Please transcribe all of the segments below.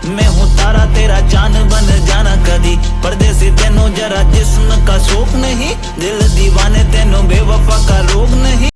मैं हूँ तारा तेरा चांद बन जाना कदी। परदेसी तेनों जरा जिस्म का शौक नहीं, दिल दीवाने तेनों बेवफा का रोग नहीं।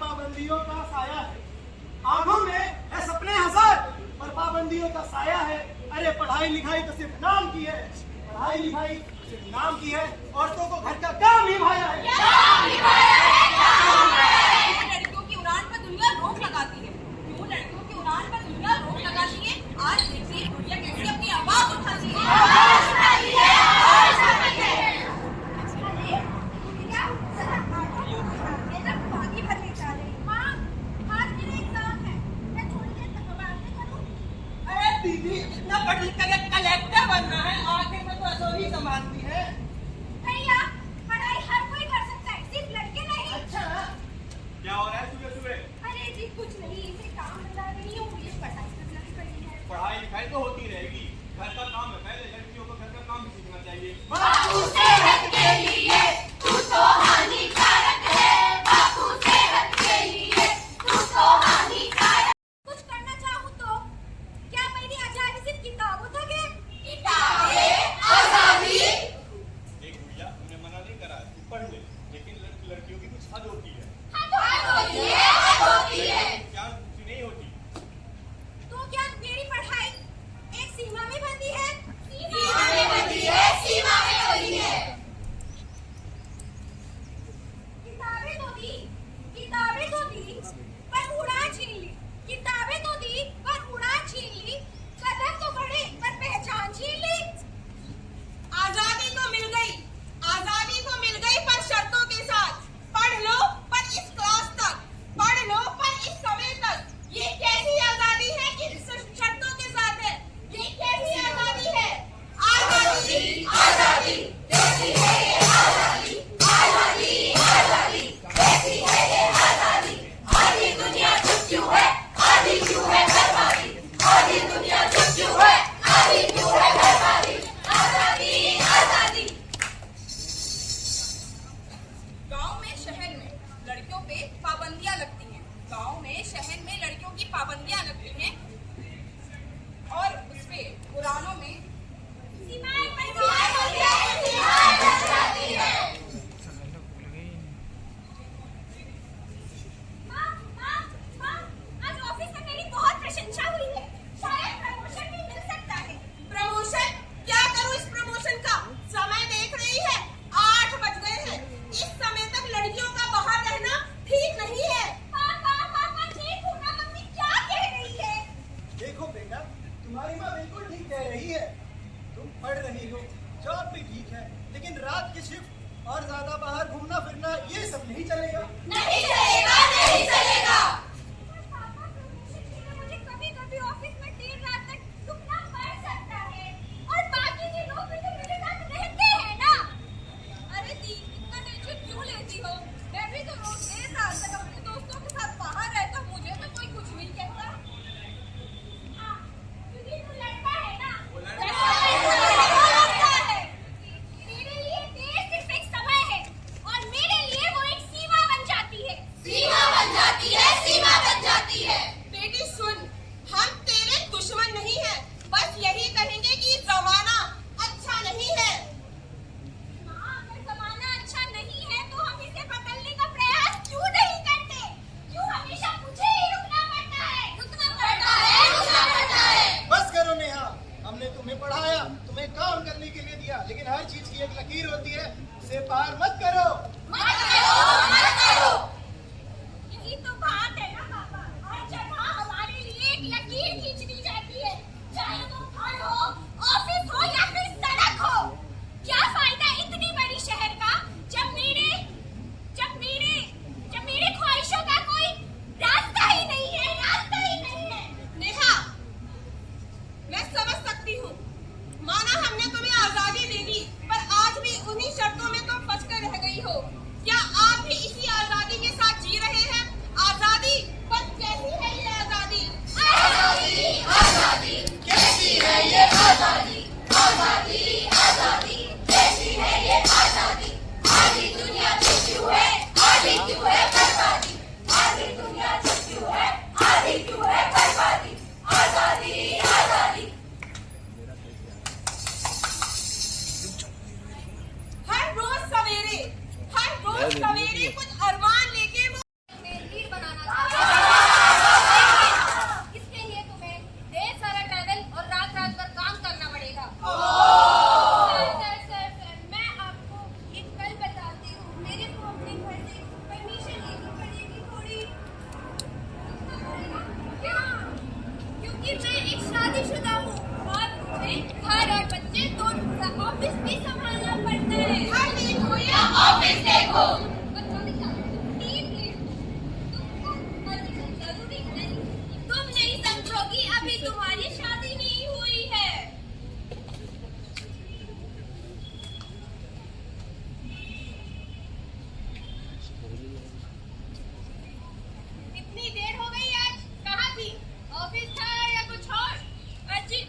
पाबंदियों का साया है, आंखों में है सपने हजार पर पाबंदियों का साया है। अरे पढ़ाई लिखाई तो सिर्फ नाम की है, पढ़ाई लिखाई सिर्फ नाम की है, औरतों को घर का काम निभाया है। लड़कियों की उड़ान पर दुनिया रोक लगाती है, क्यों लड़कियों की उड़ान पर दुनिया रोक लगाती है? आज देखिए दुनिया कैसे अपनी आवाज उठाती है। दीदी इतना पढ़ लिख कर कलेक्टर बनना है, आखिर में तो असोही संभालती है। भैया पढ़ाई हर कोई कर सकता है, सिर्फ लड़के नहीं। अच्छा क्या हो रहा है सुबह सुबह? अरे जी कुछ नहीं, इसे काम धंधा नहीं है, मुझे पढ़ाई करना ही पड़ी है। पढ़ाई तो होती रहेगी, घर का काम है, पहले लड़कियों को घर का काम भी सीखना चाहिए। बापू सेहत के लिए तू तो हानिकारक है, बापू सेहत के लिए तू तो हानिकारक। कुछ करना चाहूँ तो क्या मेरी आजादी सिर्फ किताबों तक है? किताबें आजादी। एक गुड़िया, तुमने मना नहीं करा, तू पढ़ ले, लेकिन लड़कियों की कुछ हद होती है। हद होती है, हद होती है। क्या कुछ नहीं होती? तो क्या मेरी पढ़ाई एक सीमा में बंधी है? सीमा में बंधी है, सीमा में बंधी है। किताबें तो दी, किताबें तो दी, पर उड़ान छीन ली। किताबें तो दी, पर उड़ान छीन ली। कदम तो बढ़े, पर पहचान छीन ली। आजादी तो मिल गई, आजादी तो मिल गई, पर शर्तों के साथ। पढ़ लो, पर इस क्लास तक। पढ़ लो, पर इस समय तक। ये कैसी आजादी है कि शर्तों के साथ है? ये कैसी आजादी है? आजादी, आजादी, कैसी है ये आजादी? आजादी, आजादी, कैसी है ये आजादी? आधी दुनिया चुप क्यों है? आधी क्यों है बर्बादी? आधी दुनिया चुप क्यों है? आधी क्यों है बर्बादी? आजादी, आजादी। गांव में, शहर में लड़कियों पे पाबंदियां लगती हैं। गांव में, शहर में लड़कियों की पाबंदियां लगती हैं और उसपे पुराणों में सीमाएं बन जाती है। माँ, आज ऑफिस में मेरी बहुत प्रशंसा हुई है। शायद प्रमोशन भी मिल सकता है। प्रमोशन? क्या करूँ इस प्रमोशन का? समय देख रही है, 8 बज गए हैं। इस समय तक लड़कियों का बाहर रहना ठीक नहीं है। पापा ठीक हूँ ना? मम्मी क्या कह रही है? देखो बेटा, तुम्हारी माँ बिल्कुल ठीक कह रही है। तुम पढ़ रही हो, जॉब भी ठीक है, लेकिन रात की शिफ्ट और ज्यादा बाहर घूमना फिरना ये सब नहीं चलेगा। नहीं चलेगा, नहीं चलेगा। पापा प्रमोशन के लिए मुझे कभी-कभी ऑफिस में देर रात तक रुकना पड़ सकता है और बाकी के लोग भी तो मेरे साथ रहते हैं ना। अरे दी, इतना टेंशन क्यों लेती हो? मैं भी तो रोज देर रात तक अपने दोस्तों के साथ बाहर रहता हूँ, मुझे तो कोई कुछ नहीं कहता। हाँ, क्योंकि तू लड़का है ना। लड़का है। मेरे लिए देर सिर्फ एक समय है और मेरे लिए वो एक सीमा बन जाती है। सीमा बन जाती है, सीमा बन जाती है। बेटी सुन, हम तेरे दुश्मन नहीं हैं, बस यही कहेंगे कि जमाना अच्छा नहीं है। माँ, अगर जमाना अच्छा नहीं है तो हम इसे बदलने का प्रयास क्यों नहीं करते? क्यों हमेशा मुझे ही रुकना पड़ता है? रुकना पड़ता है, रुकना पड़ता है। बस करो नेहा, हमने तुम्हें पढ़ाया, तुम्हें काम करने के लिए दिया, लेकिन हर चीज की एक लकीर होती है, उसे पार मत करो। मत करो, मत करो। यही तो बात है ना पापा, हर जगह हमारे लिए एक लकीर खींच दी जाती है, चाहे वो घर हो, ऑफिस हो या फिर सड़क हो। क्या फायदा इतनी बड़ी शहर का जब मेरे ख्वाहिशों का कोई रास्ता ही नहीं है, रास्ता ही नहीं है। नेहा, मैं समझ सकती हूँ, माना हमने तुम्हें आजादी दे दी, पर आज भी उन्हीं शर्तों में तुम फंस कर रह गई हो। क्या आप भी इसी आजादी के साथ जी रहे हैं? आजादी, पर कैसी है ये आजादी? आजादी, आजादी, कैसी है ये आजादी? आजादी, आजादी, कैसी है ये आजादी? आधी दुनिया चुप क्यों है? आधी क्यों है बर्बादी? आधी दुनिया चुप क्यों है? आधी क्यों है बर्बादी? आजादी, आजादी। हर रोज सवेरे कुछ अरमान लेके वो लीड बनाना चाहते हैं। इसके लिए तुम्हें ढेर सारा ट्रैवल और रात भर काम करना पड़ेगा। सर, मैं आपको एक कल बताती हूँ। मेरे को अपने घर से परमिशन लेनी पड़ेगी थोड़ी। क्या? क्योंकि मैं एक शादीशुदा हूँ और मुझे घर और बच्चे दोनों का ऑफिस भी संभालना पड़ता है। घर देखो या ऑफिस देखो। जरूरी नहीं, तुम नहीं समझोगी, अभी तुम्हारी शादी नहीं हुई है। इतनी देर हो गई, आज कहाँ थी? ऑफिस था या कुछ और? अर्जी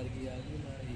प्यार की आग लाई।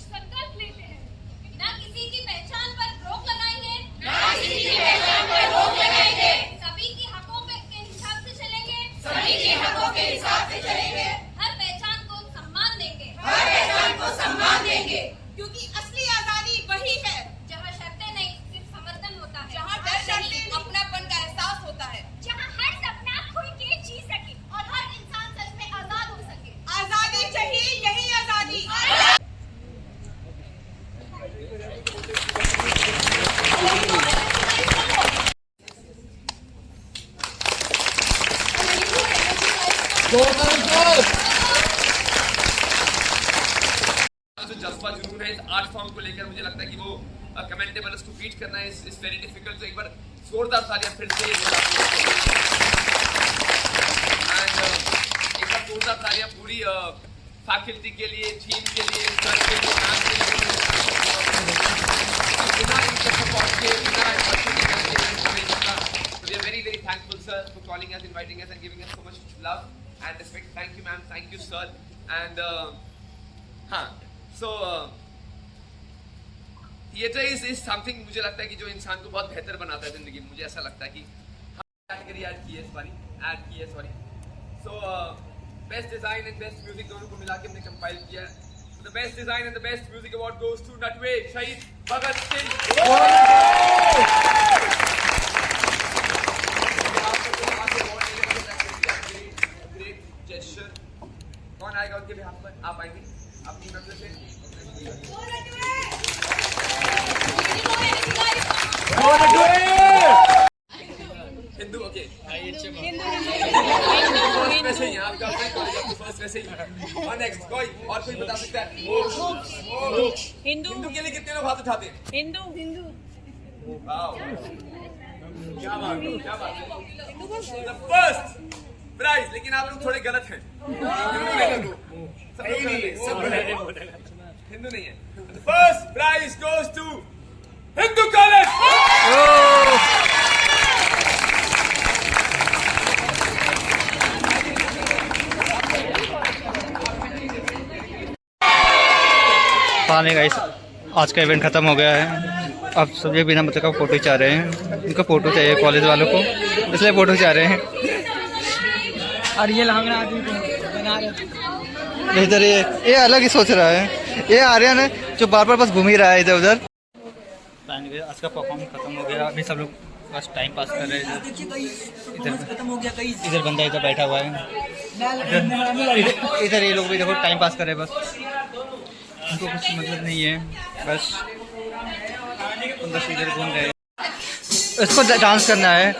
संकल्प लेते हैं, ना किसी की पहचान पर रोक लगाएंगे, ना किसी की पहचान पर रोक लगाएंगे, सभी के हकों के हिसाब से चलेंगे, सभी के हकों के हिसाब से चलेंगे, हर पहचान को सम्मान देंगे, हर पहचान को सम्मान देंगे, क्योंकि असली आजादी वही है जहाँ शर्तें नहीं सिर्फ समर्थन होता है, जहाँ डर नहीं अपनापन का एहसास होता है, जहाँ हर सपना खुल के जी सके और हर इंसान सच में आजाद हो सके। आजादी चाहिए, यही आजादी। जो जज्बा जुनून है इस आर्ट फॉर्म को लेकर, मुझे लगता है कि वो कमेंटेबल, उसको बीट करना है इस वेरी डिफिकल्ट। तो एक बार जोरदार तालियां फिर से, एंड एक बार जोरदार तालियां पूरी फैकल्टी के लिए, टीम के लिए, सर के लिए, मैम के लिए। बिना इनके सपोर्ट के, बिना एफर्ट के we are very very thankful sir for calling us, inviting us and giving us so much love and respect. Thank you ma'am, thank you sir. And so theatre is something, मुझे लगता है कि जो इंसान को बहुत बेहतर बनाता है जिंदगी में। मुझे ऐसा लगता है कि कैटेगरी ऐड की है इस बारी, so best design and best music दोनों को मिला के हमने कंपाइल किया है। The best design and the best music award goes to Natved Shaheed Bhagat Singh. कौन आएगा उनके बिहाफ पर? आप आएंगे अपनी नजर से? हिंदू, ओके, वैसे ही आपका फर्स्ट वैसे ही। और नेक्स्ट कोई और कोई बता सकता है? हिंदू के लिए कितने लोग हाथ उठाते हैं? हिंदू। वाओ, क्या बात है। द फर्स्ट प्राइज, लेकिन आप लोग थोड़े गलत हैं। हिंदू नहीं है। First prize goes to Hindu college. पानी गाइस, आज का इवेंट खत्म हो गया है। अब सब ये बिना मतलब का फोटो चाह रहे हैं, उनका फोटो चाहिए कॉलेज वालों को, इसलिए फोटो चाह रहे हैं। और ये लहंगा आदमी को बना रहे, इधर ये अलग ही सोच रहा है। ये आर्यन है जो बार बार बस घूम ही रहा है इधर उधर। आज का परफॉर्मेंस खत्म हो गया, अभी सब लोग बस टाइम पास कर रहे हैं। इधर बंदा इधर बैठा हुआ है, इधर ये लोग भी देखो टाइम पास कर रहे हैं बस, उनको कुछ मतलब नहीं है, बस इधर घूम रहे हैं। इसको डांस करना है,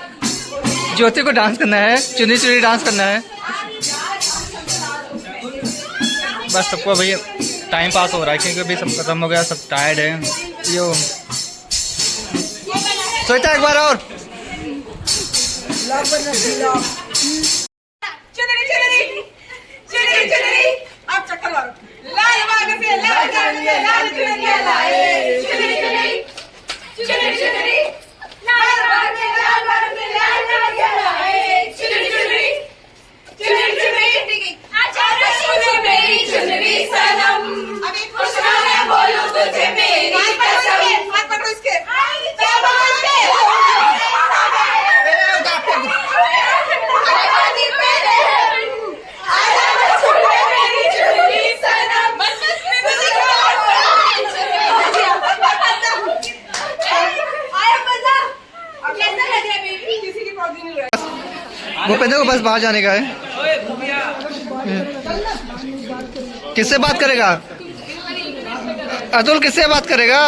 ज्योति को डांस करना है, चुनी चुनी डांस करना है, बस सबको अभी टाइम पास हो रहा है क्योंकि अभी सब खत्म हो गया, सब टायर्ड है। यो सोचता एक बार और आप चक्कर मारो, लाल बाग से लाल चुनरिया लाए, चुनरी चुनरी चुनरी चुनरी, लाल बाग से लाल चुनरिया लाए, चुनरी चुनरी चुनरी चुनरी। आचार्य मुझे मेरी चुनरी सनम, अभी खुश रहना बोलो तुझे मेरी कसम। हाथ पकड़ो इसके, क्या बात है। भूपेंद्र को बस बाहर जाने का है। किससे बात करेगा अतुल, किससे बात करेगा?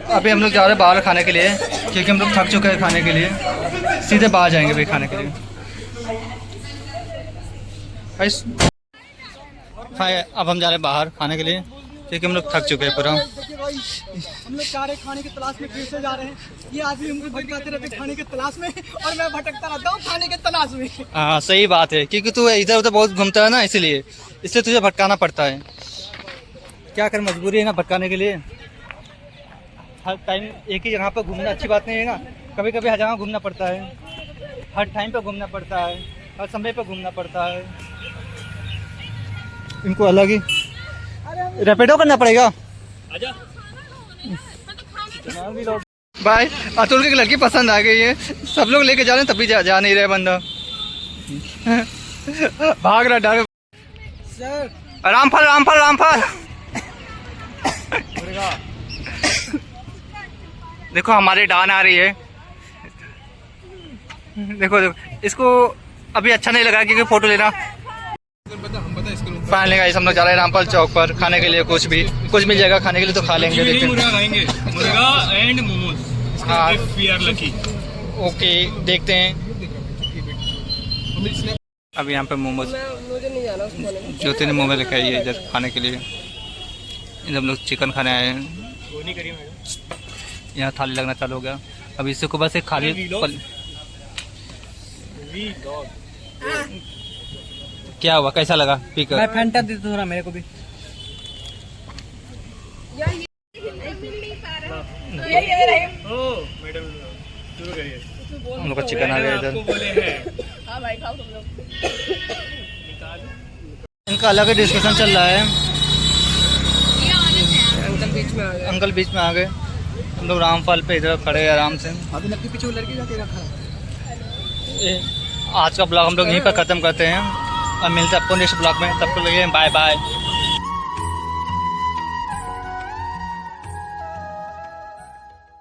अभी हम लोग जा रहे हैं बाहर खाने के लिए, क्योंकि हम लोग थक चुके हैं खाने के लिए। सीधे बाहर जाएंगे भाई खाने के लिए। अब हम जा रहे हैं बाहर खाने के लिए, क्योंकि हम लोग थक चुके हैं पूरा। हम लोग जा रहे खाने की तलाश में, फिर से जा रहे हैं। ये आदमी हमको भटकाते रहते खाने की तलाश में, और मैं भटकता रहता हूँ खाने की तलाश में। हाँ सही बात है, क्योंकि तू इधर उधर बहुत घूमता है ना, इसलिए तुझे भटकाना पड़ता है। क्या कर, मजबूरी है ना भटकाने के लिए। हर टाइम एक ही जगह पर घूमना अच्छी बात नहीं है ना, कभी कभी हर जगह घूमना पड़ता है, हर टाइम पे घूमना पड़ता है, हर समय पे घूमना पड़ता है। इनको अलग ही रैपिडो करना पड़ेगा। आजा। भाई अतुल की लड़की पसंद आ गई है, सब लोग लेके जा रहे हैं तभी जा नहीं रहे बंदा। भाग रहा डर। सर रामफल रामफल रामफल। देखो हमारी डान आ रही है। देखो देखो इसको अभी अच्छा नहीं लगा क्योंकि फोटो लेना। फाइनली गाइस हम लोग जा रहे हैं रामपाल चौक पर खाने के लिए। कुछ मिल जाएगा खाने के लिए तो खा लेंगे। मुर्गा खाएंगे, मुर्गा एंड मोमोज। हाँ वी आर लकी। ओके देखते हैं। अब यहाँ पे मोमोज ज्योति ने मोमोज लेके आई है इधर खाने के लिए। इधर हम लोग चिकन खाने आए हैं। यहाँ थाली लगना चालू हो गया। अब इससे को बस एक खाली क्या हुआ, कैसा लगा पीकर? मैं फैंटा दे दो मेरे को भी। मैडम शुरू करिए। हम लोग का चिकन आ गया इधर। इनका अलग ही डिस्कशन चल रहा है। अंकल बीच में आ गए। हम लोग रामफल पे इधर खड़े हैं आराम से। अभी नक्की पीछे लड़की जाके रखा है। आज का ब्लॉग हम लोग यहीं पर ख़त्म करते हैं और मिलते हैं आपको नेक्स्ट ब्लॉग में। तब तक लगे बाय बाय।